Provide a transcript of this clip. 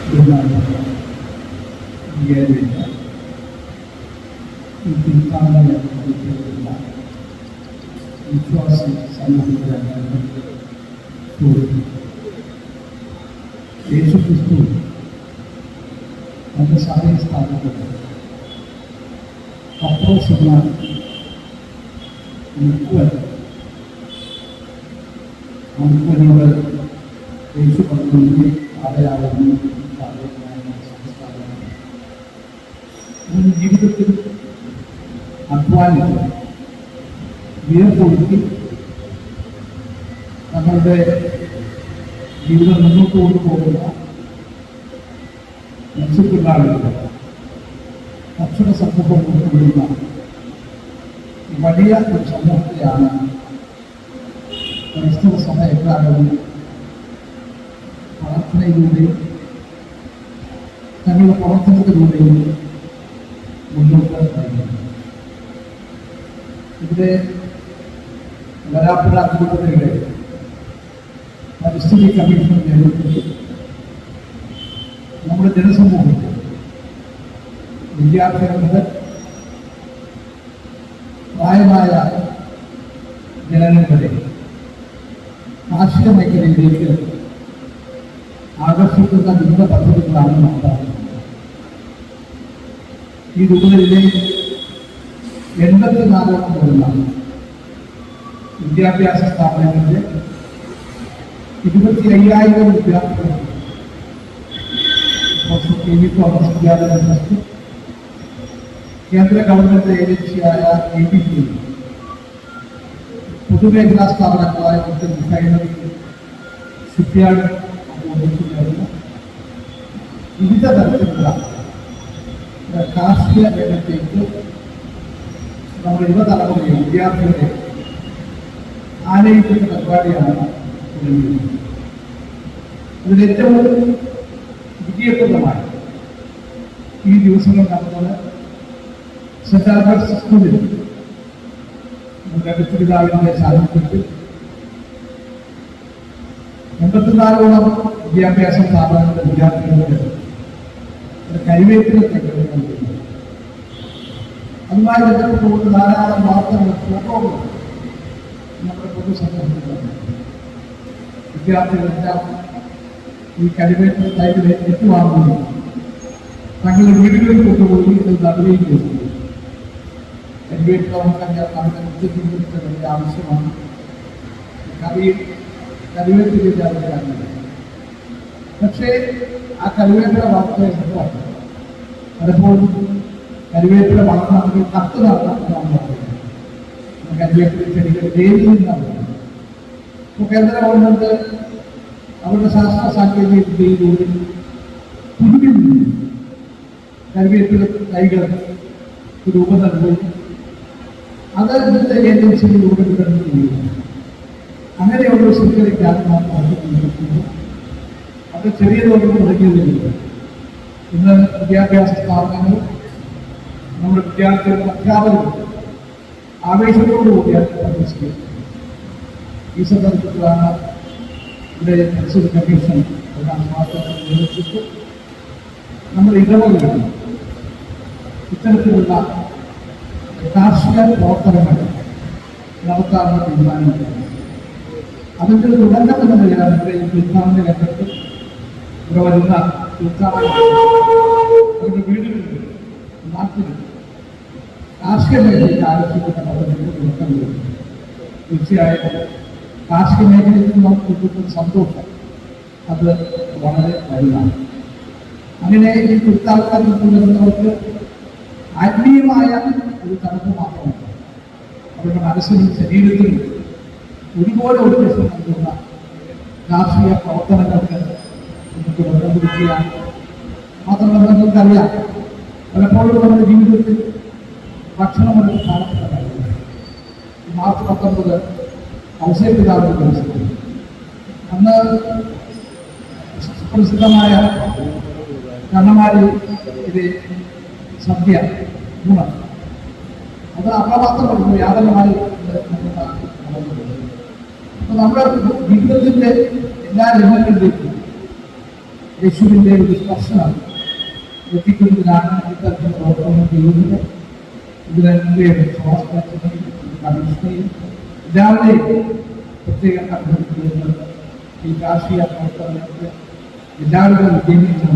ഈ പിൻകാലങ്ങളിലുള്ള വിശ്വാസി സമൂഹത്തിലാണ് യേശു ക്രിസ്തു തന്റെ സഭയെ സ്ഥാപിക്കുന്നത് പത്രോസ് എന്ന മുക്കുവൻ ആ മുക്കുവനോട് യേശു പറഞ്ഞു ആരെയാവുന്നു സംസ്കാരം ജീവിതത്തിൽ അധ്വാനിച്ച് വിയർപ്പൊഴുക്കി തങ്ങളുടെ ജീവിതം മുന്നോട്ട് കൊണ്ടുപോകുന്ന മത്സ്യത്തൊഴിലാളികൾ കർഷക സമൂഹം കൊണ്ടുവരുന്ന വലിയ ഒരു സമൂഹത്തെയാണ് ക്രൈസ്തവ സഭ എക്കാലവും പ്രാർത്ഥനയിലൂടെയും തങ്ങളുടെ പ്രവർത്തനത്തിലൂടെയും മുന്നോട്ട് നയിക്കുന്നത്. ഇവിടെ വരാപ്പുഴ കുടുംബത്തിലെ പരിസ്ഥിതി കമ്മീഷൻ നേതൃത്വത്തിൽ നമ്മുടെ ജനസമൂഹത്തിൽ വിദ്യാർത്ഥികൾ മുതൽ പ്രായമായ ജനങ്ങൾ വരെ കാർഷിക മേഖലയിലേക്ക് ആകർഷിക്കുന്ന വിവിധ പദ്ധതികളാണ് നടത്താറുള്ളത്. ഈ രൂപതയിലെ 84 വരുന്ന വിദ്യാഭ്യാസ സ്ഥാപനങ്ങളിലെ 25,000 വിദ്യാർത്ഥികൾ തോമസ് വിദ്യാലയ ട്രസ്റ്റ് കേന്ദ്ര ഗവൺമെന്റ് ഏജൻസിയായ ABP പൊതുമേഖലാ സ്ഥാപനങ്ങളായ റിഫൈനറി ഷിപ്പ്യാർഡ് വിവിധ തരത്തിലുള്ള കാർഷിക രംഗത്തേക്ക് നമ്മുടെ യുവതലമുറയെ വിദ്യാർത്ഥികളെ ആനയിക്കുന്ന പരിപാടിയാണ് തുടങ്ങിയത്. അതിലേറ്റവും വിജയപ്രദമായി ഈ ദിവസങ്ങൾ നടന്നത് സെന്റ് ആൽബർട്ട്സ് സ്കൂളിൽ നമ്മുടെ പിതാവിന്റെ സാന്നിധ്യത്തിൽ 84ഓളം വിദ്യാഭ്യാസ സ്ഥാപനങ്ങളുടെ വിദ്യാർത്ഥികളുടെ കൈവേറ്റിലെ അതുമായി ബന്ധപ്പെട്ടുകൊണ്ട് ധാരാളം വാർത്തകൾ ഫോട്ടോകൾ നമ്മുടെ പൊതുസമൂഹത്തിൽ വിദ്യാർത്ഥികളെല്ലാം ഈ കൈവേറ്റിലെ തൈകൾ ഏറ്റുവാങ്ങുകയും തങ്ങളുടെ വീടുകളിൽ കൊണ്ടുപോയി ഇത് നടുകയും ചെയ്തു. കൈവേറ്റ് നമുക്കറിയാം നമ്മുടെ നിത്യജീവിതത്തിന് വലിയ ആവശ്യമാണ്. കരുവേറ്റിലേക്ക് അവരാണ്. പക്ഷേ ആ കരുവേപ്പില വളർത്തുക എളുപ്പമാണ്. പലപ്പോഴും കരുവേപ്പില വളർത്തണമെങ്കിൽ കത്ത് നടത്താൻ കരുവേപ്പില ചെടികൾ വേരിൽ നിന്നാണ്. ഇപ്പോൾ കേന്ദ്ര ഗവൺമെന്റ് അവരുടെ ശാസ്ത്ര സാങ്കേതിക വിദ്യയിലൂടെ കുരുവിൽ നിന്ന് കരുവേപ്പില തൈകൾ രൂപം നൽകുകയും അത് വിവിധ ഏജൻസികളിലൂടെ വിതരണം ചെയ്യുകയാണ്. അങ്ങനെയുള്ള ശൃംഖലയ്ക്കാണ് നാം നടത്തിക്കൊണ്ടിരിക്കുന്നത്. അത് ചെറിയ തോതിൽ തുടങ്ങിയതില്ല. ഇന്ന് വിദ്യാഭ്യാസ സ്ഥാപനങ്ങൾ നമ്മുടെ വിദ്യാർത്ഥികളും അധ്യാപകരും ആവേശത്തോടുകൂടിയാണ് പ്രവേശിക്കുന്നത്. ഈ സന്ദർഭത്തിലാണ് ഇവിടെ പരിസ്ഥിതി കമ്മീഷൻ നേതൃത്വത്തിൽ നമ്മുടെ ഇടവകളിൽ ഇത്തരത്തിലുള്ള കാർഷിക പ്രവർത്തനങ്ങൾ നടത്താനുള്ള തീരുമാനമെടുക്കുന്നത്. അതിൻ്റെ തുടക്കം എന്ന നിലയിലാണ് ഇവിടെ ഈ തീർത്ഥാടന രംഗത്ത് ഇവിടെ വരുന്ന അവരുടെ വീടുകളിൽ നാട്ടിൽ കാർഷിക മേഖലയ്ക്ക് ആവശ്യപ്പെട്ട പദ്ധതികൾ തുടക്കം വരുന്നു. തീർച്ചയായും കാർഷിക മേഖലയിൽ നമുക്ക് കിട്ടുന്ന സന്തോഷം അത് വളരെ വലുതാണ്. അങ്ങനെ ഈ തീർത്ഥാടനത്തിൽ വരുന്നവർക്ക് ആത്മീയമായ ഒരു തണുപ്പ് മാത്രമല്ല, അവരുടെ മനസ്സിനും ശരീരത്തിനും ഒരുപോലെ ഉദ്ദേശം നൽകുന്ന രാഷ്ട്രീയ പ്രവർത്തനങ്ങൾക്ക് നമുക്ക് ബന്ധം പിടിക്കുകയാണ്. മാത്രമല്ല നിങ്ങൾക്കറിയാം, പലപ്പോഴും നമ്മുടെ ജീവിതത്തിൽ ഭക്ഷണം ഒരു പ്രധാനപ്പെട്ട കാര്യമാണ്. മാർച്ച് 19 ഔസേപിതാവിന്റെ ദിവസത്തിൽ അന്ന് സുപ്രസിദ്ധമായ കണ്ണമാരി സദ്യ ഗുണം അത് അപ്രമാത്രമാണ് യാതൊരുമായി. അപ്പൊ നമ്മുടെ ജീവിതത്തിന്റെ എല്ലാ രംഗങ്ങളിലേക്കും യേശുവിൻ്റെ ഒരു സ്പർശനം എത്തിക്കുന്നതിനാണ് ഇത്തരത്തിൽ പ്രവർത്തനം ചെയ്യുന്നത്. ഇതിനെല്ലാം സ്വാസ്ഥ്യത്തിനെയും കമ്മീഷനെയും എല്ലാവരെയും പ്രത്യേകം അഭ്യർത്ഥിക്കുന്നത് ഈ രാഷ്ട്രീയ പ്രവർത്തനങ്ങൾക്ക് എല്ലാവരും വിജയിച്ചു